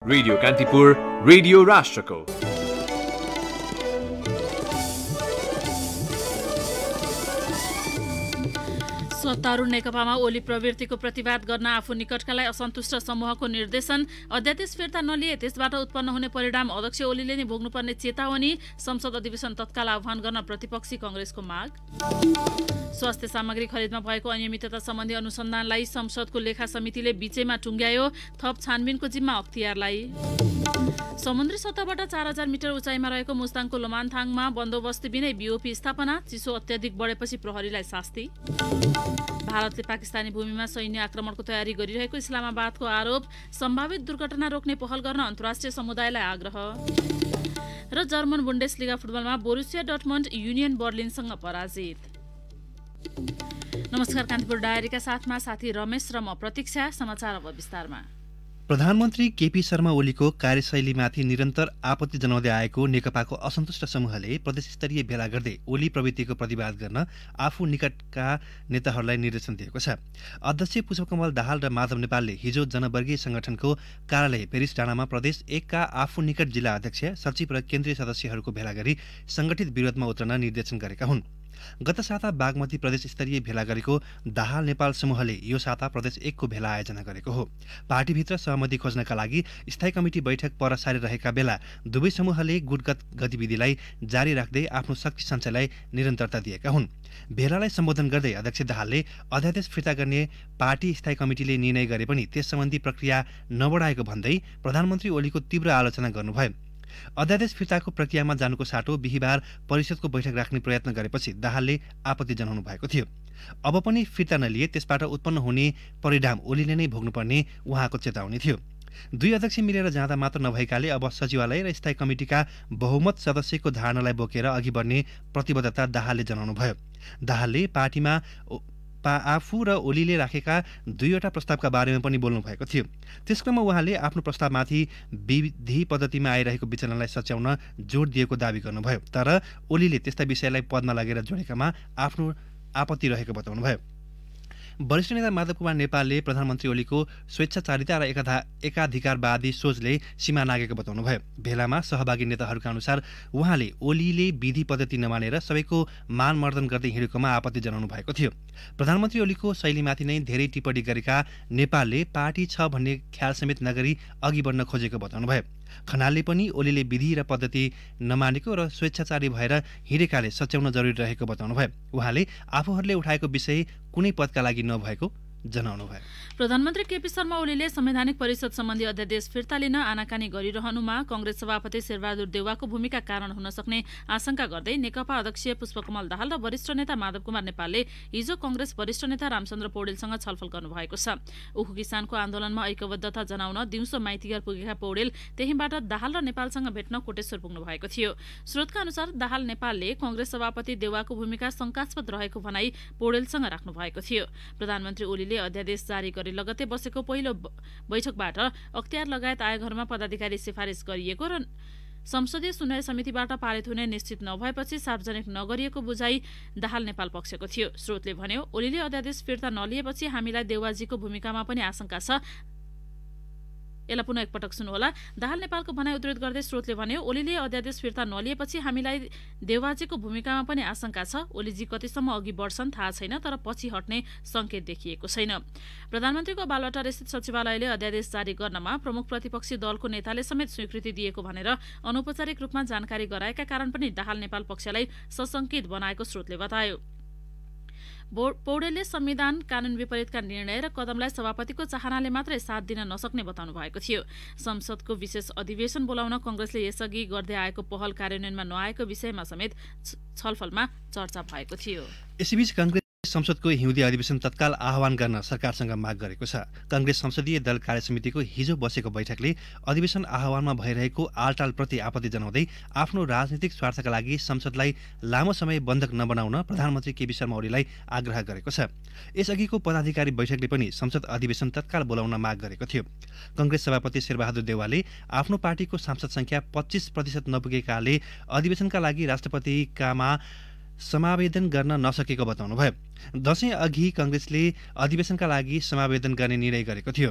Radio Kantipur, radio राष्ट्रको। सत्तारूढ नेकपामा ओली प्रवृत्तिको प्रतिवाद गर्न आफू निकटकालाई असन्तुष्ट समूहको निर्देशन। अध्यादेश फिर्ता नलिए त्यसबाट उत्पन्न हुने परिणाम अध्यक्ष ओलीले नै भोग्नुपर्ने चेतावनी। संसद अधिवेशन तत्काल आह्वान गर्न प्रतिपक्षी कांग्रेसको माग। स्वास्थ्य सामग्री खरिदमा भएको अनियमितता सम्बन्धी अनुसन्धानलाई संसदको लेखा समितिले बीचैमा टुङ्ग्यायो। थप छानबिनको जिम्मा अख्तियारलाई। समुद्री सतहबाट 4000 मिटर उचाइमा रहेको मुस्ताङको लोमानथाङमा बन्दोबस्ती बिनै बीओपी स्थापना। चिसो अत्याधिक बढेपछि प्रहरीलाई शास्ति। भारतले पाकिस्तानी भूमिमा सैन्य आक्रमणको तयारी गरिरहेको इस्लामाबादको आरोप। सम्भावित दुर्घटना रोक्ने पहल गर्न अन्तर्राष्ट्रिय समुदायलाई आग्रह। र जर्मन बुन्डेसलिगा फुटबलमा बोरुसिया डर्टमन्ड युनियन बर्लिनसँग पराजित। नमस्कार, कान्तिपुर डायरीका साथमा साथी रमेश र म प्रतीक्षा। समाचार अब विस्तारमा। प्रधानमन्त्री केपी शर्मा ओलीको कार्यशैलीमाथि निरन्तर आपत्ति जनाउँदै आएको नेकपाको असन्तुष्ट समूहले प्रदेशस्तरीय भेला गर्दै ओली प्रवृत्तिको प्रतिवाद गर्न आफू निकटका नेताहरूलाई निर्देशन दिएको छ। अध्यक्ष पुष्पकमल दाहाल र माधव नेपालले हिजो जनवर्गीय संगठनको कार्यालय पेरिस डाँडामा प्रदेश 1 का आफू निकट जिल्ला अध्यक्ष, सचिव र केन्द्रीय सदस्यहरूको भेला गरी संगठित विरोधमा उत्रन निर्देशन गरेका हुन्। गत साता बागमती प्रदेश स्तरीय भेला गरेको दाहाल नेपाल समूहले यो साता प्रदेश 1 को भेला आयोजना गरेको हो। पार्टीभित्र सहमति खोज्नका लागि स्थायी कमिटी बैठक पर सारिरहेका बेला दुवै समूहले गुटगत गतिविधिलाई जारी राख्दै आफ्नो शक्ति सञ्चयलाई निरन्तरता दिएका हुन्। भेलालाई सम्बोधन गर्दै अध्यक्ष दाहालले अध्यादेश फिर्ता गर्ने पार्टी स्थायी कमिटीले निर्णय गरे पनि त्यस सम्बन्धी प्रक्रिया नबढाएको भन्दै प्रधानमन्त्री ओलीको तीव्र आलोचना गर्नुभयो। अध्यादेश फिर्ताको प्रक्रियामा जानुको साटो बिहीबार परिषदको बैठक राख्ने प्रयत्न गरेपछि दाहालले आपत्ति जनाउनु भएको थियो। अब पनि फिर्ता नलिए त्यसबाट उत्पन्न हुने परिणाम ओलीले नै भोग्नुपर्ने उहाँको चेतावनी थियो। दुई अध्यक्ष मिलेर जाँदा मात्र नभएकाले अब सचिवालय र स्थायी कमिटीका बहुमत सदस्यको धारणालाई बोकेर अघि बढ्ने प्रतिबद्धता दाहालले जनाउनुभयो। दाहालले पार्टीमा आफू र ओलीले राखेका 2वटा प्रस्तावका बारेमा पनि बोल्नु भएको थियो। त्यसक्रममा उहाँले आफ्नो प्रस्तावमाथि विधि पद्धतिमा आइरहेको विचलनलाई सच्याउन जोड दिएको दावी गर्नुभयो। तर ओलीले त्यस्ता विषयलाई पदमा लगेर जोडेकामा आफ्नो आपत्ति रहेको बताउनुभयो। वरिष्ठ नेता माधव कुमार नेपालले प्रधानमन्त्री ओलीको स्वेच्छाचारिता र एकाधिकारवादी सोचले सीमा नागेको बताउनुभयो। भेलामा सहभागी नेताहरूका अनुसार उहाँले ओलीले विधि पद्धति नमानेर सबैको मानमर्दन गर्दै हिँडेकोमा आपत्ति जनाउनु भएको थियो। प्रधानमन्त्री ओलीको शैलीमाथि नै धेरै टिप्पणी गरेका नेपालले पार्टी छ भन्ने ख्याल समेत नगरी अघि बढ्न खोजेको बताउनुभयो। खनालले पनि ओलीले विधि र पद्धति नमानेको र स्वेच्छाचारी भएर हिँडेकाले सच्याउन जरुरी रहेको बताउनुभयो। उहाँले आफूहरूले उठाएको विषय कुनै पदका लागि नभएको जनाउनुभयो। प्रधानमन्त्री केपी शर्मा ओलीले संवैधानिक परिषद सम्बन्धी अध्यादेश फिर्ता लिन आनाकानी गरिरहनुमा कांग्रेस सभापति शेरबहादुर देउवाको भूमिका कारण हुन सक्ने आशंका गर्दै नेकपा अध्यक्ष पुष्पकमल दाहाल र वरिष्ठ नेता माधव कुमार नेपालले हिजो कांग्रेस वरिष्ठ नेता रामचन्द्र पौडेलसँग छलफल गर्नुभएको छ। उखु किसानको आन्दोलनमा ऐक्यबद्धता जनाउन दिउँसो माइतीघर पुगेका पौडेल त्यहीबाट दाहाल र नेपालसँग भेट्न कोटेश्वर पुग्नु भएको थियो। स्रोतका अनुसार दाहाल नेपालले कांग्रेस सभापति देउवाको भूमिका शंकास्पद रहेको भनाई पौडेलसँग राख्नु भएको थियो। प्रधानमन्त्री ओलीले अध्यादेश जारी गरे लगतै बसेको पहिलो बैठकबाट अख्तियार लगायत आयोघरमा पदाधिकारी सिफारिस गरिएको र संसदीय सुनवाई समितिबाट पारित हुने निश्चित नभएपछि सार्वजनिक नगरिएको बुझाइ दाहाल नेपाल पक्षको थियो। स्रोतले भन्यो, ओलीले अध्यादेश फिर्ता नलिएपछि हामीलाई देउवाजीको भूमिकामा पनि आशंका छ। यसलाई पुनः एकपटक सुन्नुहोला। दाहाल नेपालको भनाइ उद्धृत गर्दै स्रोतले भन्यो, ओलीले अध्यादेश फिर्ता नलिएपछि हामीलाई देउवाजीको भूमिकामा पनि आशंका छ। ओलीजी कतिसम्म अघि बढ्छन् थाहा छैन, तर पछि हट्ने संकेत देखिएको छैन। प्रधानमन्त्रीको बालुवाटार स्थित सचिवालयले अध्यादेश जारी गर्नमा प्रमुख प्रतिपक्षी दलको नेताले समेत स्वीकृति दिएको भनेर अनौपचारिक रूपमा जानकारी गराएका कारण पनि दाहाल नेपाल पक्षलाई सशंकित बनाएको स्रोतले बतायो। पौडेलले संविधान कानून विपरीतका निर्णय र कदमलाई सभापतिको चाहनाले मात्रै साथ दिन नसक्ने बताउनु भएको थियो। संसदको विशेष अधिवेशन बोलाउन कांग्रेसले यसअघि गर्दै आएको पहल कार्यान्वयनमा नआएको विषयमा समेत छलफलमा चर्चा भएको थियो। यसैबीच कांग्रेस संसदको हिउँदे अधिवेशन तत्काल आह्वान गर्न सरकारसँग माग गरेको छ। कांग्रेस संसदीय दल कार्यसमितिको हिजो बसेको बैठकले अधिवेशन आह्वानमा भइरहेको आलटालप्रति आपत्ति जनाउँदै आफ्नो राजनीतिक स्वार्थका लागि संसदलाई लामो समय बन्धक नबनाउन प्रधानमन्त्री केपी शर्मा ओलीलाई आग्रह गरेको छ। यसअघिको पदाधिकारी बैठकले पनि संसद अधिवेशन तत्काल बोलाउन माग गरेको थियो। कांग्रेस सभापति शेरबहादुर देउवाले आफ्नो पार्टीको सांसद संख्या 25% नपुगेकाले अधिवेशनका लागि राष्ट्रपतिकामा समावेदन गर्न नसकेको बताउनुभयो। दशैं अघि कांग्रेसले अधिवेशनका लागि समावेदन गर्ने निर्णय गरेको थियो।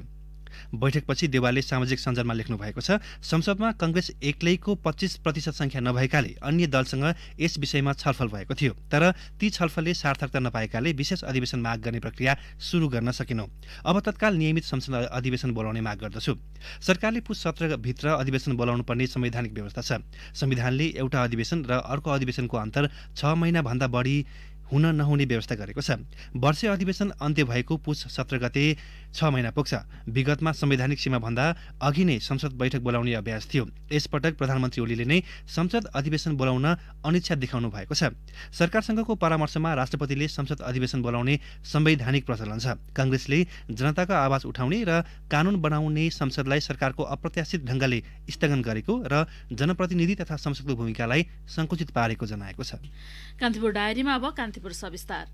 बैठकपछि देउवाले सामाजिक सञ्जालमा लेख्नु भएको छ, संसदमा कांग्रेस एक्लैको 25% संख्या नभएकाले अन्य दलसँग यस विषयमा छलफल भएको थियो, तर ती छलफलले सार्थकता नपाएकाले विशेष अधिवेशन माग गर्ने प्रक्रिया सुरु गर्न सकेनौं। अब तत्काल नियमित संसद अधिवेशन बोलाउने माग गर्दछु। सरकारले पुस सत्रभित्र अधिवेशन बोलाउनु पर्ने संवैधानिक व्यवस्था छ। संविधानले एउटा अधिवेशन र अर्को अधिवेशनको अन्तर 6 महिना भन्दा बढी हुन नहुने व्यवस्था गरेको छ। वर्षे अधिवेशन अन्त्य भएको पुस 17 गते 6 महिना पुग्छ। विगतमा संवैधानिक सीमा भन्दा अघि नै संसद बैठक बोलाउने अभ्यास थियो। यसपटक प्रधानमन्त्री ओलीले नै संसद अधिवेशन बोलाउन अनिच्छा देखाउनु भएको छ। सरकारसँगको परामर्शमा राष्ट्रपतिले संसद अधिवेशन बोलाउने संवैधानिक प्रचलन छ। कांग्रेसले जनताको आवाज उठाउने र कानून बनाउने संसदलाई सरकारको अप्रत्याशित ढंगले स्थगन गरेको र जनप्रतिनिधि तथा संसदको भूमिकालाई संकुचित पारेको जनाएको छ। कान्तिपुर डायरीमा अब कान्तिपुर सविस्तार।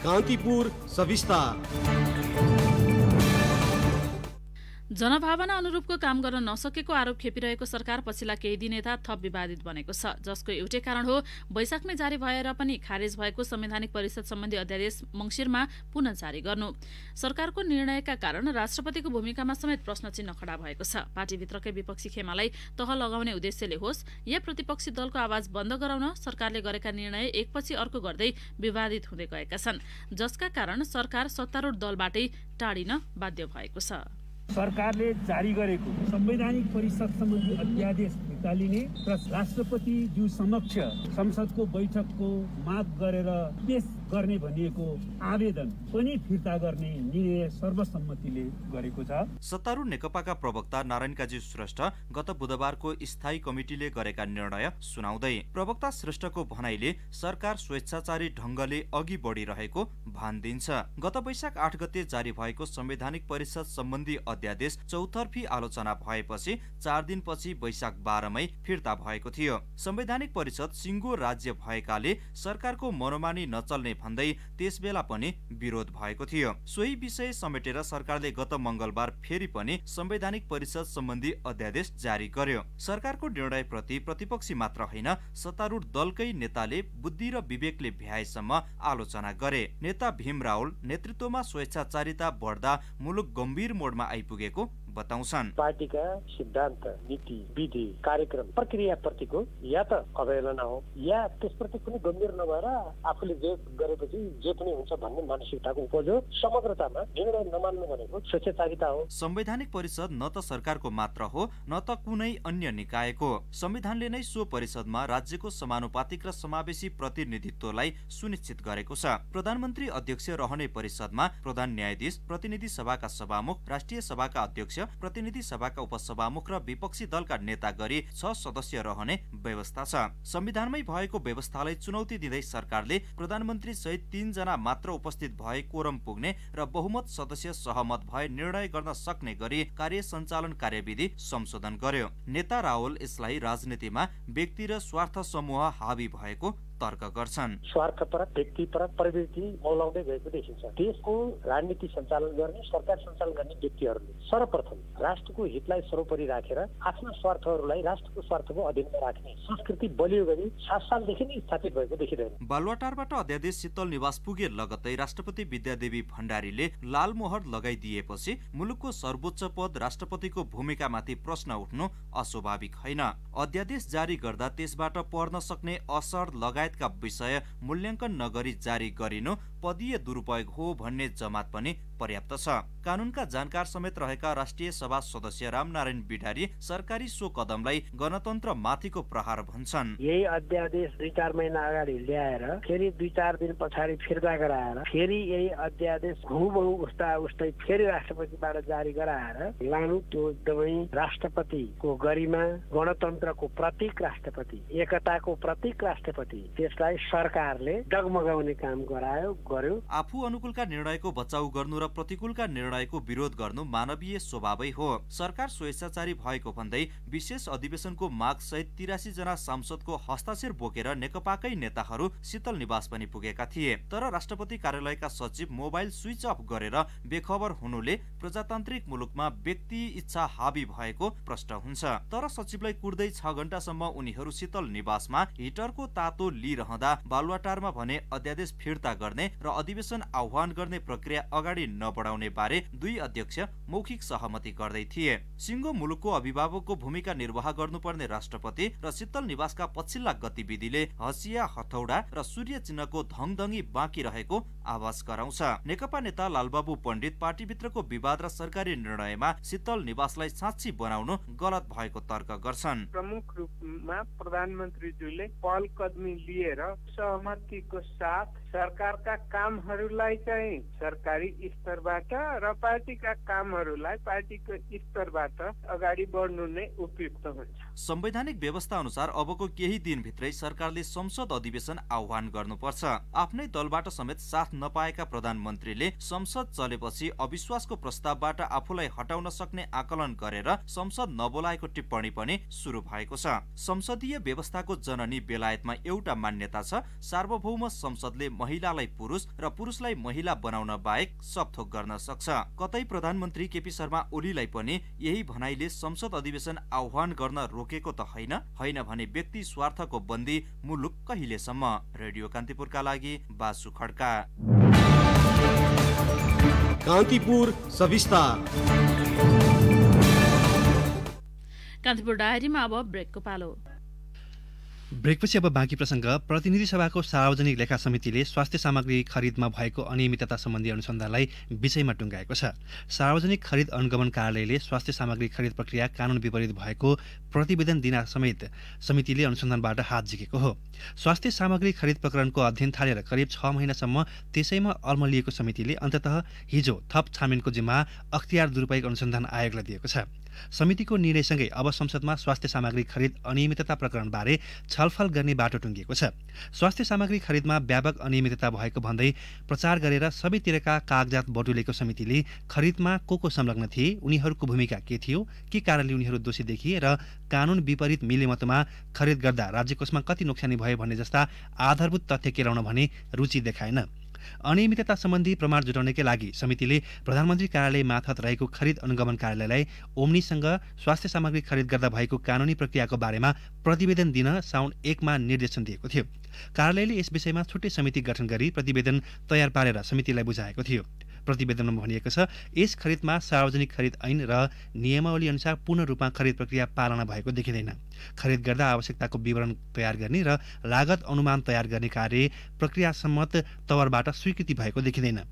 कान्तिपुर सविस्तार। जनभावना अनुरूपको काम गर्न नसकेको आरोप खेपिरहेको सरकार पछिल्ला केही दिन यता थप विवादित बनेको छ, जसको एउटै कारण हो वैशाखमै जारी भएर पनि खारेज भएको संवैधानिक परिषद सम्बन्धी अध्यादेश मङ्सिरमा पुनः जारी गर्नु। सरकारको निर्णयका कारण राष्ट्रपतिको भूमिकामा समेत प्रश्न चिन्ह खडा भएको छ। पार्टीभित्रकै विपक्षी खेमालाई तह लगाउने उद्देश्यले होस् या प्रतिपक्षी दलको आवाज बन्द गराउन सरकारले गरेका निर्णय एकपछि अर्को गर्दै विवादित हुँदै गएका छन्, जसका कारण सरकार सत्तारूढ दलबाटै टाढिन बाध्य भएको छ। सरकारले जारी गरेको संवैधानिक परिषद सम्बन्धी अध्यादेश फिर्ता लिने र राष्ट्रपतिज्यू समक्ष संसदको बैठकको माग गरेर पेश गर्ने भनिएको आवेदन पनि फिर्ता गर्ने निर्णय सर्वसम्मतिले गरेको छ। सत्तारूढ नेकपाका प्रवक्ता नारायण काजी श्रेष्ठ गत बुधबारको स्थायी कमिटीले गरेका निर्णय सुनाउँदै प्रवक्ता श्रेष्ठको भनाइले सरकार स्वेच्छाचारी ढंगले अघि बढिरहेको भान दिन्छ। गत वैशाख 8 गते जारी भएको संवैधानिक परिषद सम्बन्धी अध्यादेश चौतर्फी आलोचना भएपछि 4 दिनपछि वैशाख 12 मै फिर्ता भएको थियो। संवैधानिक परिषद सिङ्गो राज्य भएकाले सरकारको मनोमानी नचल्ने भन्दै त्यसबेला पनि विरोध भएको थियो। सोही विषय समेटेर सरकारले गत मंगलबार फेरि पनि संवैधानिक परिषद सम्बन्धी अध्यादेश जारी गर्यो। सरकारको निर्णयप्रति प्रतिपक्षी मात्र होइन, सत्तारूढ दलकै नेताले बुद्धि र विवेकले भ्याएसम्म आलोचना गरे। नेता भीम रावल नेतृत्वमा स्वेच्छाचारिता बढ्दा मुलुक गम्भीर मोडमा आइपुगेको बताउँछन्। पार्टीका सिद्धान्त, नीति, विधि, कार्यक्रम, प्रक्रिया प्रतिको या त अवहेलना हो या त्यसप्रति पनि गम्भीर नभएर आफूले जे गरेपछि जे पनि हुन्छ भन्ने मानसिकताको उपज हो। समग्रतामा निर्णय नमान्नु भनेको स्वेच्छाचारिता हो। संवैधानिक परिषद न त सरकारको मात्र हो न त कुनै अन्य निकायको। संविधानले नै सो परिषदमा राज्यको समानुपातिक र समावेशी प्रतिनिधित्वलाई सुनिश्चित गरेको छ। प्रधानमन्त्री अध्यक्ष रहने परिषदमा प्रधान न्यायाधीश, प्रतिनिधि सभाका सभामुख, राष्ट्रिय सभाका अध्यक्ष, प्रतिनिधि सभाका उपसभामुख र विपक्षी दलका नेता गरी 6 सदस्य रहने व्यवस्था छ। संविधानमै भएको व्यवस्थालाई चुनौती दिँदै सरकारले प्रधानमन्त्री सहित 3 जना मात्र उपस्थित भए कोरम पुग्ने र बहुमत सदस्य सहमत भए निर्णय गर्न सक्ने गरी कार्य सञ्चालन कार्यविधि संशोधन गर्यो। नेता रावल यसलाई राजनीतिमा व्यक्ति र स्वार्थ समूह हावी भएको तर्क गर्छन्। स्वार्थपरक, व्यक्तिपरक प्रवृत्ति मौलाउँदै गएको देखिन्छ। देशको राजनीति सञ्चालन गर्ने, सरकार सञ्चालन गर्ने व्यक्तिहरूले सर्वप्रथम राष्ट्रको हितलाई सर्वोपरि राखेर आफ्ना स्वार्थहरूलाई राष्ट्रको स्वार्थको अधीनमा राख्ने संस्कृति बलियो गरी 7 सालदेखि नै स्थापित भएको देखिँदैन। बालुवाटारबाट अध्यादेश शीतल निवास पुगे लगत्तै राष्ट्रपति विद्यादेवी भण्डारीले लाल मोहर लगाइदिएपछि मुलुकको सर्वोच्च पद राष्ट्रपतिको भूमिकामाथि प्रश्न उठ्नु अस्वाभाविक होइन। अध्यादेश जारी गर्दा त्यसबाट पढ्न सक्ने असर लगायतका विषय मूल्याङ्कन नगरी जारी गरिनु पदीय दुरुपयोग हो भन्ने जमात पनि पर्याप्त छ। कानूनका जानकार समेत रहेका राष्ट्रिय सभा सदस्य रामनारायण बिडारी सरकारी सो कदमलाई गणतन्त्र माथिको प्रहार भन्छन्। यही अध्यादेश 2-4 महिना अगाडि ल्याएर फेरि 2-4 दिन पछाडि फिर्ता गराएर फेरि यही अध्यादेश हुबहु उस्तै फेरि राष्ट्रपतिबाट जारी गराएर लानु, त्यो एकदमै राष्ट्रपतिको गरिमा, गणतन्त्रको प्रतीक राष्ट्रपति, एकताको प्रतीक राष्ट्रपति, त्यसलाई सरकारले डगमगाउने काम गर्यो। आफू अनुकूलका निर्णयको बचाउ गर्नु र तर प्रतिकूलका निर्णयको विरोध गर्नु मानवीय स्वभावै हो। सरकार स्वेच्छाचारी भएको भन्दै विशेष अधिवेशनको माग सहित 83 जना सांसदको हस्ताक्षर बोकेर नेकपाकै नेताहरू शीतल निवास पनि पुगेका थिए। तर राष्ट्रपति कार्यालयका सचिव मोबाइल स्विच अफ गरेर बेखबर हुनुले प्रजातान्त्रिक मुलुकमा व्यक्ति इच्छा हावी भएको प्रश्न हुन्छ। तर सचिवलाई कुर्दै 6 घण्टासम्म उनीहरू शीतल निवासमा हिटरको तातो लिइरहँदा बालुवाटारमा भने अध्यादेश फिर्ता गर्ने र अधिवेशन आह्वान गर्ने प्रक्रिया अगाडि नबढाउने बारे दुई अध्यक्ष मौखिक सहमति गर्दै थिए। सिङ्गो मुलुकको अभिभावकको भूमिका निर्वाह गर्नुपर्ने राष्ट्रपति र शीतल निवासका पछिल्ला गतिविधिले हँसिया हथौडा र सूर्य चिन्हको धङधङी बाँकी रहेको आभास गराउँछ। नेकपा नेता लालबाबु पण्डित पार्टीभित्रको विवाद र सरकारी निर्णयमा शीतल निवासलाई साँच्ची बनाउनु गलत भएको तर्क गर्छन्। प्रमुख रूपमा प्रधानमन्त्रीज्यूले पहल कदमी लिएर सहमतिको साथ सरकारका कामहरूलाई चाहिँ सरकारी स्तरबाट र पार्टीका कामहरूलाई पार्टीको स्तरबाट अगाडि बढ्नु नै उपयुक्त हुन्छ। संवैधानिक व्यवस्था अनुसार अबको केही दिनभित्रै सरकारले संसद अधिवेशन आह्वान गर्नुपर्छ। आफ्नै दलबाट समेत साथ नपाएका प्रधानमन्त्रीले संसद चलेपछि अविश्वासको प्रस्तावबाट आफूलाई हटाउन सक्ने आकलन गरेर संसद नबोलाएको टिप्पणी पनि सुरु भएको छ। संसदीय व्यवस्थाको जननी बेलायतमा एउटा मान्यता छ, सार्वभौम संसदले महिलालाई पुरुष र पुरुषलाई महिला बनाउन बाहेक सबथोक गर्न सक्छ। कतै प्रधानमन्त्री केपी शर्मा ओलीलाई पनि यही भनाइले संसद अधिवेशन आह्वान गर्न रोकेको त होइन भने व्यक्ति स्वार्थको बन्दी मुलुक कहिलेसम्म? रेडियो कान्तिपुरका लागि बासु खड्का। कान्तिपुर सविस्तार। कान्तिपुर डायरीमा अब ब्रेकको पालो। ब्रेकपछि अब बाँकी प्रसङ्ग। प्रतिनिधि सभाको सार्वजनिक लेखा समितिले स्वास्थ्य सामग्री खरिदमा भएको अनियमितता सम्बन्धी अनुसन्धानलाई विषयमा टुङ्गाएको छ। सार्वजनिक खरिद अनुगमन कार्यालयले स्वास्थ्य सामग्री खरिद प्रक्रिया कानुन विपरीत भएको प्रतिवेदन दिना समेत समितिले अनुसन्धानबाट हात झिकेको हो। स्वास्थ्य सामग्री खरिद प्रकरणको अध्ययन थालेर करिब 6 महिनासम्म त्यसैमा अल्मलिएको समितिले अन्ततः हिजो थप छानबिनको जिम्मा अख्तियार दुरुपयोग अनुसन्धान आयोगलाई दिएको छ। समितिको निर्णयसँगै अब संसदमा स्वास्थ्य सामग्री खरिद अनियमितता प्रकरणबारे छलफल गर्ने बाटो टुङ्गिएको छ। स्वास्थ्य सामग्री खरिदमा व्यापक अनियमितता भएको भन्दै प्रचार गरेर सबैतिरका कागजात बटुलेको समितिले खरिदमा को संलग्न थिए, उनीहरूको भूमिका के थियो, के कारणले उनीहरू दोषी देखिए र कानुन विपरीत मिलेमतोमा खरिद गर्दा राज्यकोषमा कति नोक्सानी भयो भन्ने जस्ता आधारभूत तथ्य केलाउन भने रुचि देखाएन। अनियमितता सम्बन्धी प्रमाण जुटाउनकै लागि समितिले प्रधानमन्त्री कार्यालय मार्फत रहेको खरिद अनुगमन कार्यालयलाई ओम्नीसँग स्वास्थ्य सामग्री खरिद गर्दा भएको कानुनी प्रक्रियाको बारेमा प्रतिवेदन दिन साउन 1 मा निर्देशन दिएको थियो। कार्यालयले यस विषयमा छुट्टै समिति गठन गरी प्रतिवेदन तयार पारेर समितिलाई बुझाएको थियो। प्रतिवेदनमा भनिएको छ, यस खरिदमा सार्वजनिक खरिद ऐन र नियमावली अनुसार पूर्ण रूपमा खरिद प्रक्रिया पालना भएको देखिँदैन। खरिद गर्दा आवश्यकताको विवरण तयार गर्ने र लागत अनुमान तयार गर्ने कार्य प्रक्रिया सम्मत तवरबाट स्वीकृति भएको देखिँदैन।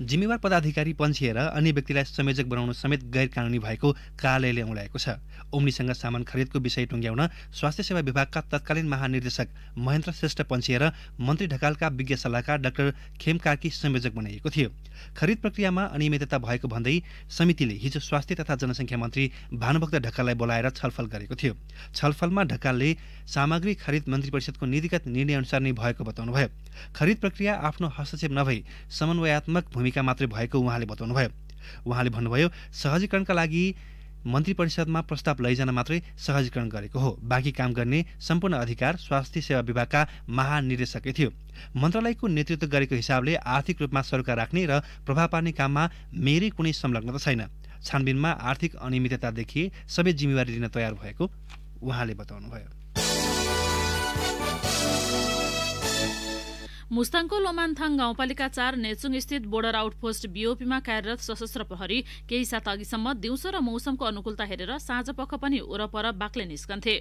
जिम्मेवार पदाधिकारी पन्छिएर अन्य व्यक्तिलाई संयोजक बनाउनु समेत गैर कानुनी भएको कार्यालयले औँल्याएको छ। ओम्नीसँग सामान खरिदको विषय टुङ्ग्याउन स्वास्थ्य सेवा विभागका तत्कालीन महानिर्देशक महेन्द्र श्रेष्ठ पन्छिएर मन्त्री ढकालका विज्ञ सल्लाहकार डाक्टर खेमकार्की संयोजक बनाइएको थियो। खरिद प्रक्रियामा अनियमितता भएको भन्दै समितिले हिजो स्वास्थ्य तथा जनसङ्ख्या मन्त्री भानुभक्त ढकाललाई बोलाएर छलफल गरेको थियो। छलफलमा ढकालले सामग्री खरिद मन्त्री परिषदको नीतिगत निर्णय अनुसार नै भएको बताउनुभयो। खरिद प्रक्रिया आफ्नो हस्तक्षेप नभई समन्वयात्मक भूमिका मात्रै भएको उहाँले बताउनुभयो। उहाँले भन्नुभयो, सहजीकरणका लागि मन्त्री परिषदमा प्रस्ताव लैजान मात्रै सहजीकरण गरेको हो, बाँकी काम गर्ने सम्पूर्ण अधिकार स्वास्थ्य सेवा विभागका महानिर्देशकै थियो। मन्त्रालयको नेतृत्व गरेको हिसाबले आर्थिक रूपमा सरोकार राख्ने र प्रभाव पार्ने काममा मेरै कुनै संलग्नता छैन। छानबिनमा आर्थिक अनियमितता देखिए सबै जिम्मेवारी लिन तयार भएको उहाँले बताउनुभयो। मुस्ताङको लोमानथाङ गाउँपालिका 4 नेचुङ स्थित बोर्डर आउटपोस्ट बीओपीमा कार्यरत सशस्त्र प्रहरी केही सात अघिसम्म दिउँसो र मौसमको अनुकूलता हेरेर साँझ पख पनि वरपर बाक्लै निस्कन्थे।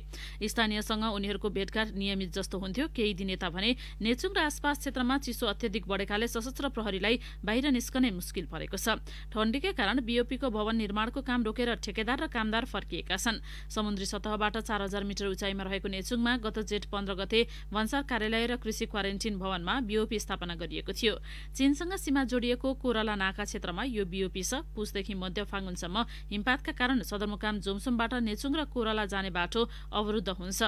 स्थानीयसँग उनीहरूको भेटघाट नियमित जस्तो हुन्थ्यो। केही दिन यता भने नेचुङ र आसपास क्षेत्रमा चिसो अत्यधिक बढेकाले सशस्त्र प्रहरीलाई बाहिर निस्कनै मुस्किल परेको छ। ठण्डीकै कारण बीओपीको भवन निर्माणको काम रोकेर ठेकेदार र कामदार फर्किएका छन्। समुद्री सतहबाट 4000 मिटर उचाइमा रहेको नेचुङमा गत जेठ 15 गते भन्सार कार्यालय र कृषि क्वारेन्टिन भवनमा बीओपी स्थापना गरिएको थियो। चीनसँग सीमा जोडिएको कोराला नाका क्षेत्रमा यो बीओपी छ। पुसदेखि मध्य फागुनसम्म हिमपातका कारण सदरमुकाम जोमसोमबाट नेचुङ र कोराला जाने बाटो अवरुद्ध हुन्छ।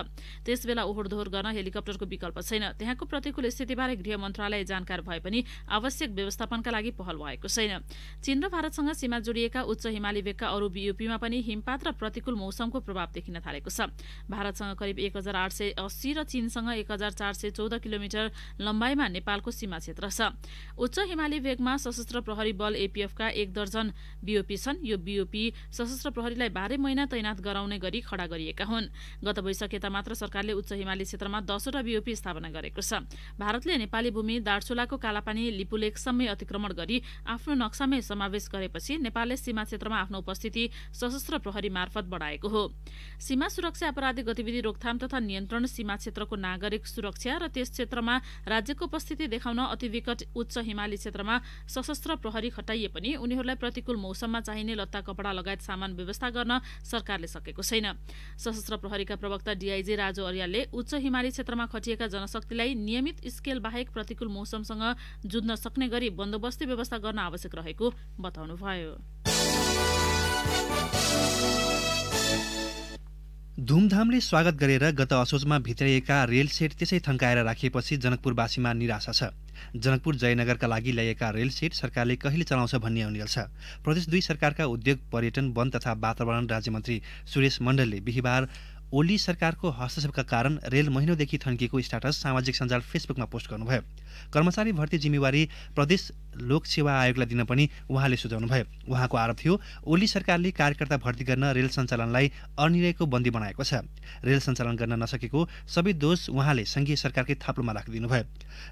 त्यसबेला ओहोरदोहोर गर्न हेलिकप्टरको विकल्प छैन। त्यहाँको प्रतिकूल स्थितिबारे गृह मन्त्रालय जानकार भए पनि आवश्यक व्यवस्थापनका लागि पहल भएको छैन। चीन र भारतसँग सीमा जोडिएका उच्च हिमाली भेगका अरू बीओपीमा पनि हिमपात र प्रतिकूल मौसमको प्रभाव देखिन थालेको छ। भारतसँग करिब 1880 र चीनसँग 1414 किलोमिटर लम्बाइमा नेपालको सीमा क्षेत्र छ। उच्च हिमाली भेगमा सशस्त्र प्रहरी बल एपीएफका 1 दर्जन बीओपी छन्। यो बीओपी सशस्त्र प्रहरीलाई 12 महिना तैनात गराउने गरी खडा गरिएका हुन्। गत वैशाख यता मात्र सरकारले उच्च हिमाली क्षेत्रमा 10 वटा बीओपी स्थापना गरेको छ। भारतले नेपाली भूमि दार्चुलाको कालापानी लिपुलेखसम्मै अतिक्रमण गरी आफ्नो नक्सामै समावेश गरेपछि नेपालले सीमा क्षेत्रमा आफ्नो उपस्थिति सशस्त्र प्रहरी मार्फत बढाएको हो। सीमा सुरक्षा अपराधिक गतिविधि रोकथाम तथा नियन्त्रण, सीमा क्षेत्रको नागरिक सुरक्षा र त्यस क्षेत्रमा राज्यको उपस्थिति देखाउन अति विकट उच्च हिमाली क्षेत्रमा सशस्त्र प्रहरी खटाइए पनि उनीहरूलाई प्रतिकूल मौसममा चाहिने लत्ता कपडा लगायत सामान व्यवस्था गर्न सरकारले सकेको छैन। सशस्त्र प्रहरीका प्रवक्ता डीआईजी राजु अर्यालले उच्च हिमाली क्षेत्रमा खटिएका जनशक्तिलाई नियमित स्केल बाहेक प्रतिकूल मौसमसँग जुझ्न सक्ने गरी बन्दोबस्ती व्यवस्था गर्न आवश्यक रहेको बताउनुभयो। धुमधामले स्वागत गरेर गत असोजमा भित्राइएका रेल सेट त्यसै थन्काएर राखिएपछि जनकपुरवासीमा निराशा छ। जनकपुर जयनगरका लागि ल्याइएका रेल सेट सरकारले कहिले चलाउँछ भन्ने अनिल छ। प्रदेश 2 सरकारका उद्योग, पर्यटन, वन तथा वातावरण राज्यमन्त्री सुरेश मण्डलले बिहिबार ओली सरकारको हस्तक्षेपका कारण रेल महिनौदेखि थन्किएको स्ट्याटस सामाजिक सञ्जाल फेसबुकमा पोस्ट गर्नुभयो। कर्मचारी भर्ती जिम्मेवारी प्रदेश लोक सेवा आयोगलाई दिन पनि उहाँले सुझाउनुभयो। उहाँको आरोप थियो ओली सरकारले कार्यकर्ता भर्ती गर्न रेल सञ्चालनलाई अनिर्णयको बन्दी बनाएको छ। रेल सञ्चालन गर्न नसकेको सबै दोष उहाँले सङ्घीय सरकारकै थाप्लोमा राखिदिनुभयो।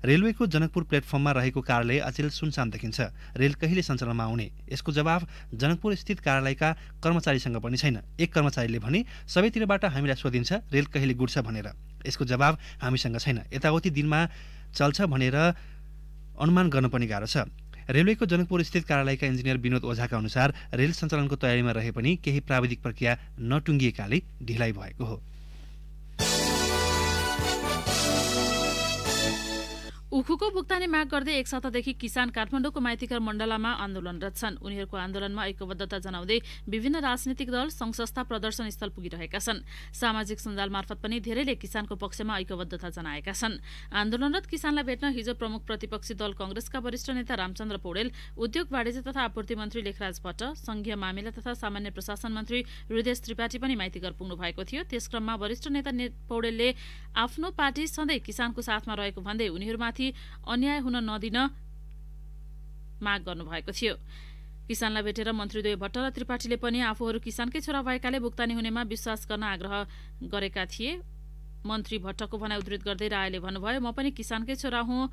रेलवेको जनकपुर प्लेटफर्ममा रहेको कार्यालय अचेल सुनसान देखिन्छ। रेल कहिले सञ्चालनमा आउने, यसको जवाफ जनकपुर स्थित कार्यालयका कर्मचारीसँग पनि छैन। एक कर्मचारीले भने सबैतिरबाट हामीलाई सोधिन्छ रेल कहिले गुड्छ भनेर। यसको जवाब हामीसँग छैन। यताउति दिनमा चल्छ भनेर अनुमान गर्न पनि गाह्रो छ। रेलवेको जनकपुर स्थित कार्यालयका इन्जिनियर विनोद ओझाका अनुसार रेल सञ्चालनको तयारीमा रहे पनि केही प्राविधिक प्रक्रिया नटुङ्गिएकाले ढिलाइ भएको हो। उखुको भुक्तानी माग गर्दै एक सातादेखि किसान काठमाडौँको माइतीघर मण्डलामा आन्दोलनरत छन्। उनीहरूको आन्दोलनमा ऐक्यबद्धता जनाउँदै विभिन्न राजनीतिक दल, सङ्घ संस्था प्रदर्शन स्थल पुगिरहेका छन्। सामाजिक सञ्जाल मार्फत पनि धेरैले किसानको पक्षमा ऐक्यबद्धता जनाएका छन्। आन्दोलनरत किसानलाई भेट्न हिजो प्रमुख प्रतिपक्षी दल कांग्रेसका वरिष्ठ नेता रामचन्द्र पौडेल, उद्योग, वाणिज्य तथा आपूर्ति मन्त्री लेखराज भट्ट, संघीय मामिला तथा सामान्य प्रशासन मन्त्री हृदय त्रिपाठी पनि माइतीघर पुग्नु भएको थियो। त्यसक्रममा वरिष्ठ नेता पौडेलले आफ्नो पार्टी सधैँ किसानको साथमा रहेको भन्दै उनीहरूमाथि अन्याय हुन नदिन माग गर्नुभएको थियो। किसानलाई भेटेर मन्त्रीद्वय भट्ट र त्रिपाठीले पनि आफूहरू किसानकै छोरा भएकाले भुक्तानी हुनेमा विश्वास गर्न आग्रह गरेका थिए। मन्त्री भट्टको भनाइ उद्धृत गर्दै रायले भन्नुभयो, म पनि किसानकै छोरा हुँ।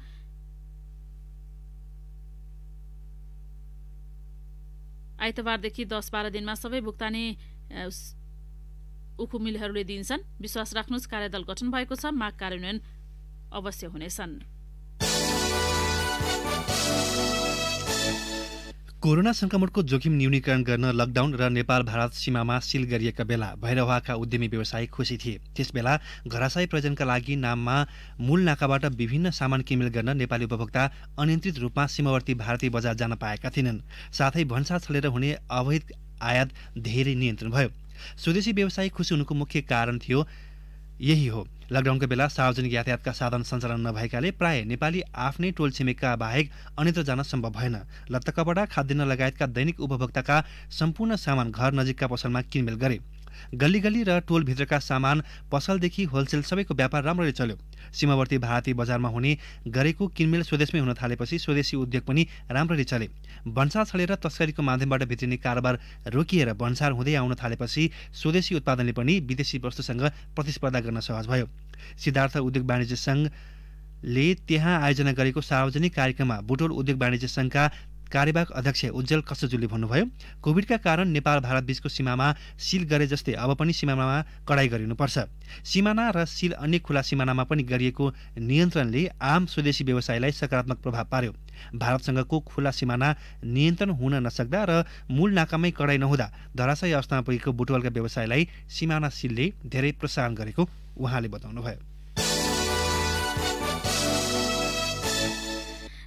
आइतबारदेखि 10-12 दिनमा सबै भुक्तानी उखु मिलहरूले दिन्छन्। विश्वास राख्नुहोस्, कार्यदल गठन भएको छ, माग कार्यान्वयन अवश्य हुनेछन्। कोरोना संक्रमणको जोखिम न्यूनीकरण गर्न लकडाउन र नेपाल भारत सीमामा सिल गरिएका बेला भैरवाका उद्यमी व्यवसायी खुसी थिए। त्यसबेला घरासाई प्रयोजनका लागि नाममा मूल नाकाबाट विभिन्न सामान किनमेल गर्न नेपाली उपभोक्ता अनियन्त्रित रूपमा सीमावर्ती भारतीय बजार जान पाएका थिएनन्। साथै भन्सार छलेर हुने अवैध आयात धेरै नियन्त्रण भयो। स्वदेशी व्यवसायी खुसी हुनुको मुख्य कारण थियो यही हो। लकडाउनको बेला सार्वजनिक यातायातका साधन सञ्चालन नभएकाले प्राय नेपाली आफ्नै टोल छिमेकका बाहेक अन्यत्र जान सम्भव भएन। लत्ता कपडा, खाद्यान्न लगायतका दैनिक उपभोक्ताका सम्पूर्ण सामान घर नजिकका पसलमा किनमेल गरे। गल्ली गल्ली र टोलभित्रका सामान पसलदेखि होलसेल सबैको व्यापार राम्ररी चल्यो। सीमावर्ती भारतीय बजारमा हुने गरेको किनमेल स्वदेशमै हुन थालेपछि स्वदेशी उद्योग पनि राम्ररी चले। भन्सार छलेर तस्करीको माध्यमबाट भित्रिने कारोबार रोकिएर भन्सार हुँदै आउन थालेपछि स्वदेशी उत्पादनले पनि विदेशी वस्तुसँग प्रतिस्पर्धा गर्न सहज भयो। सिद्धार्थ उद्योग वाणिज्य संघले त्यहाँ आयोजना गरेको सार्वजनिक कार्यक्रममा बुटोल उद्योग वाणिज्य संघका कार्यवाहक अध्यक्ष उज्जवल कस्तुजुले भन्नुभयो, कोभिडका कारण नेपाल भारत बीचको सीमामा सिल गरे जस्तै अब पनि सीमामा कडाई गरिनुपर्छ। सीमाना र सिल अन्य खुला सीमानामा पनि गरिएको नियन्त्रणले आम स्वदेशी व्यवसायलाई सकारात्मक प्रभाव पार्यो। भारतसँगको खुला सीमाना नियन्त्रण हुन नसक्दा र मूल नाकामै कडाई नहुँदा धराशायी अवस्थामा पुगेको बुटवलका व्यवसायलाई सीमाना सिलले धेरै प्रोत्साहन गरेको उहाँले बताउनुभयो।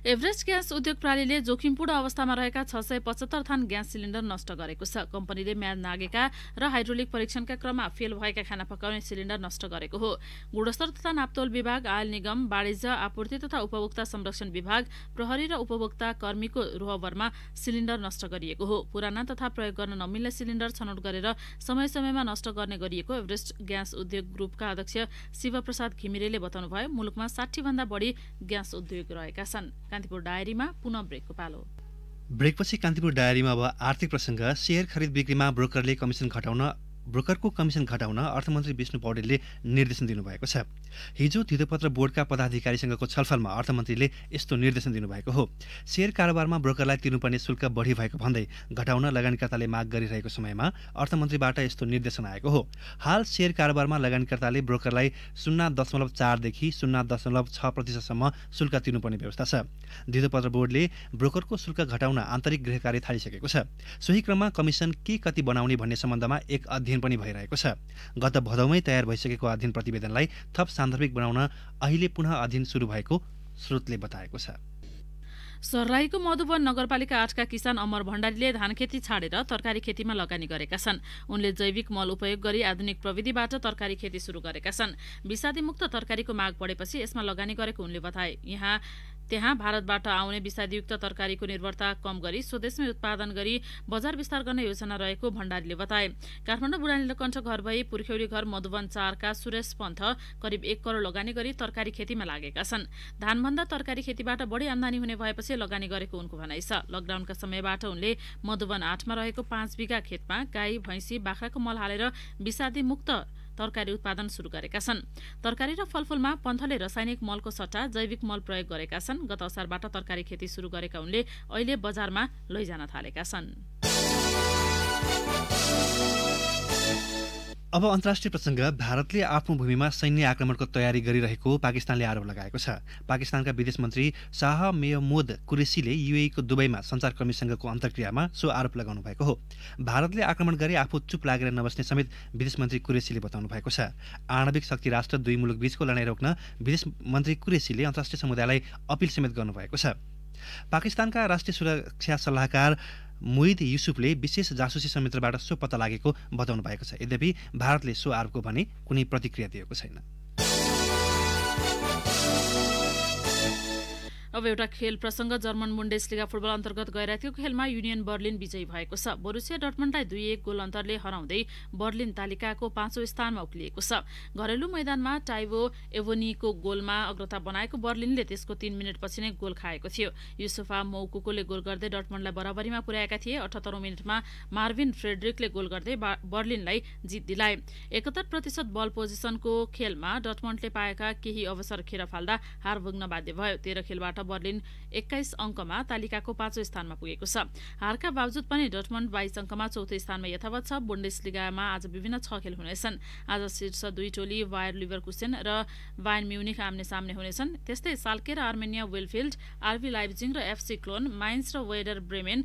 एभरेस्ट ग्यास उद्योग प्रणालीले जोखिमपूर्ण अवस्थामा रहेका 675 थान ग्यास सिलिन्डर नष्ट गरेको छ। कम्पनीले म्याद नागेका र हाइड्रोलिक परीक्षणका क्रममा फेल भएका खाना पकाउने सिलिन्डर नष्ट गरेको हो। गुणस्तर तथा नापतोल विभाग, आयल निगम, वाणिज्य आपूर्ति तथा उपभोक्ता संरक्षण विभाग, प्रहरी र उपभोक्ता कर्मीको रोहबरमा सिलिन्डर नष्ट गरिएको हो। पुराना तथा प्रयोग गर्न नमिल्ने सिलिन्डर छनौट गरेर समय समयमा नष्ट गर्ने गरिएको एभरेस्ट ग्यास उद्योग ग्रुपका अध्यक्ष शिवप्रसाद घिमिरेले बताउनुभयो। मुलुकमा 60 भन्दा बढी ग्यास उद्योग रहेका छन्। कान्तिपुर डायरीमा पुनः ब्रेकको पालो। ब्रेकपछि कान्तिपुर डायरीमा अब आर्थिक प्रसङ्ग। शेयर खरिद बिक्रीमा ब्रोकरको कमिसन घटाउन अर्थमन्त्री विष्णु पौडेलले निर्देशन दिनुभएको छ। हिजो धितोपत्र बोर्डका पदाधिकारीसँगको छलफलमा अर्थमन्त्रीले यस्तो निर्देशन दिनुभएको हो। शेयर कारोबारमा ब्रोकरलाई तिर्नुपर्ने शुल्क बढी भएको भन्दै घटाउन लगानीकर्ताले माग गरिरहेको समयमा अर्थमन्त्रीबाट यस्तो निर्देशन आएको हो। हाल शेयर कारोबारमा लगानीकर्ताले ब्रोकरलाई 0.4 देखि 0.6% शुल्क तिर्नुपर्ने व्यवस्था छ। धितोपत्र बोर्डले ब्रोकरको शुल्क घटाउन आन्तरिक गृह कार्य थालिसकेको छ। सोही क्रममा कमिसन के कति बनाउने भन्ने सम्बन्धमा एक अध्ययन पनि भइरहेको छ। गत भदौमै तयार भइसकेको अध्ययन प्रतिवेदनलाई थप सान्दर्भिक बनाउन अहिले पुनः अध्ययन सुरु भएको स्रोतले बताएको छ। सर्लाहीको मधुवन नगरपालिका 8 का किसान अमर भण्डारीले धान खेती छाडेर तरकारी खेतीमा लगानी गरेका छन्। उनले जैविक मल उपयोग गरी आधुनिक प्रविधिबाट तरकारी खेती सुरु गरेका छन्। विषादी मुक्त तरकारीको माग बढेपछि यसमा लगानी गरेको उनले बताए। त्यहाँ भारतबाट आउने विषादीयुक्त तरकारीको निर्भरता कम गरी स्वदेशमै उत्पादन गरी बजार विस्तार गर्ने योजना रहेको भण्डारीले बताए। काठमाडौँ बुढानीलकण्ठ घर भई पुर्ख्यौरी घर मधुवन 4 का सुरेश पन्थ करिब 1 करोड लगानी गरी तरकारी खेतीमा लागेका छन्। धानभन्दा तरकारी खेतीबाट बढी आम्दानी हुने भएपछि लगानी गरेको उनको भनाइ छ। लकडाउनका समयबाट उनले मधुवन 8 मा रहेको 5 बिघा खेतमा गाई, भैँसी, बाख्राको मल हालेर विषादी मुक्त तरकारी उत्पादन सुरु गरेका छन्। तरकारी र फलफूलमा पन्थले रासायनिक मलको सट्टा जैविक मल प्रयोग गरेका छन्। गत असारबाट तरकारी खेती सुरु गरेका उनले अहिले बजारमा लैजान थालेका छन्। अब अन्तर्राष्ट्रिय प्रसङ्ग। भारतले आफ्नो भूमिमा सैन्य आक्रमणको तयारी गरिरहेको पाकिस्तानले आरोप लगाएको छ। पाकिस्तानका विदेश मन्त्री शाह मेहमुद कुरेसीले युएईको दुबईमा सञ्चारकर्मीसँगको अन्तर्क्रियामा सो आरोप लगाउनु भएको हो। भारतले आक्रमण गरे आफू चुप लागेर नबस्ने समेत विदेश मन्त्री कुरेसीले बताउनु भएको छ। आणविक शक्ति राष्ट्र दुई मुलुक बीचको लडाईँ रोक्न विदेश मन्त्री कुरेसीले अन्तर्राष्ट्रिय समुदायलाई अपील समेत गर्नुभएको छ। पाकिस्तानका राष्ट्रिय सुरक्षा सल्लाहकार मोहिद युसुफले विशेष जासुसी संयन्त्रबाट सो पत्ता लागेको बताउनु भएको छ। यद्यपि भारतले सो आरोपको भने कुनै प्रतिक्रिया दिएको छैन। अब एउटा खेल प्रसङ्ग। जर्मन बुन्डेसलिगा फुटबल अन्तर्गत गइरहेको खेलमा युनियन बर्लिन विजयी भएको छ। बोरुसिया डर्टमन्डलाई 2-1 गोल अन्तरले हराउँदै बर्लिन तालिकाको 5औं स्थानमा उक्लिएको छ। घरेलु मैदानमा टाइबो एभोनीको गोलमा अग्रता बनाएको बर्लिनले त्यसको 3 मिनेटपछि नै गोल खाएको थियो। युसुफा मौकुकोले गोल गर्दै डर्टमन्डलाई बराबरीमा पुर्याएका थिए। 78औं मिनेटमा मार्भिन फ्रेडरिकले गोल गर्दै बर्लिनलाई जित दिलाए। 71% बल पोजिसनको खेलमा डर्टमन्डले पाएका केही अवसर खेर फाल्दा हार भोग्न बाध्य भयो। 13 खेलबाट बर्लिन 21 अङ्कमा तालिकाको 5औं स्थानमा पुगेको छ। हारका बावजुद पनि डर्टमन्ड 22 अङ्कमा 4थो स्थानमा यथावत छ। बुन्डेसलिगामा आज विभिन्न 6 खेल हुनेछन्। आज शीर्ष 2 टोली बायर लिभरकुसेन र बायर्न म्युनिख आम्ने सामने हुनेछन्। त्यस्तै साल्के र आर्मेनिया वेलफिल्ड, आरबी लाइप्जिङ र एफसी क्लोन, माइन्स र वेडर ब्रेमेन,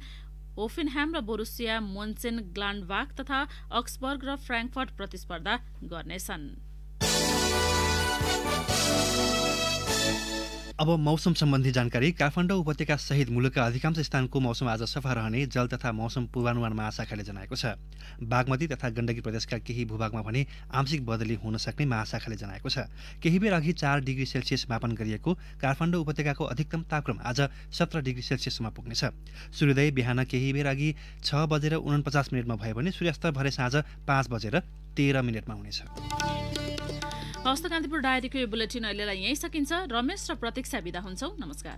होफेनह्याम र बोरुसिया मोन्चेन ग्लान्डबाख तथा अक्सबर्ग र फ्र्याङ्कफर्ट प्रतिस्पर्धा गर्नेछन्। अब मौसम सम्बन्धी जानकारी। काठमाडौँ उपत्यका सहित मुलुकका अधिकांश स्थानको मौसम आज सफा रहने जल तथा मौसम पूर्वानुमान महाशाखाले जनाएको छ। बागमती तथा गण्डकी प्रदेशका केही भूभागमा भने आंशिक बदली हुन सक्ने महाशाखाले जनाएको छ। केही बेर अघि 4 डिग्री सेल्सियस मापन गरिएको काठमाडौँ उपत्यकाको अधिकतम तापक्रम आज 17 डिग्री सेल्सियससम्म पुग्नेछ। सूर्योदय बिहान केही बेर अघि 6:49 भयो भने सूर्यास्त भरे साँझ 5:13 हुनेछ। हस्त कान्तिपुर डायरीको यो बुलेटिन अहिलेलाई यही सकिन्छ। रमेश र प्रतीक्षा बिदा हुन्छौँ। नमस्कार।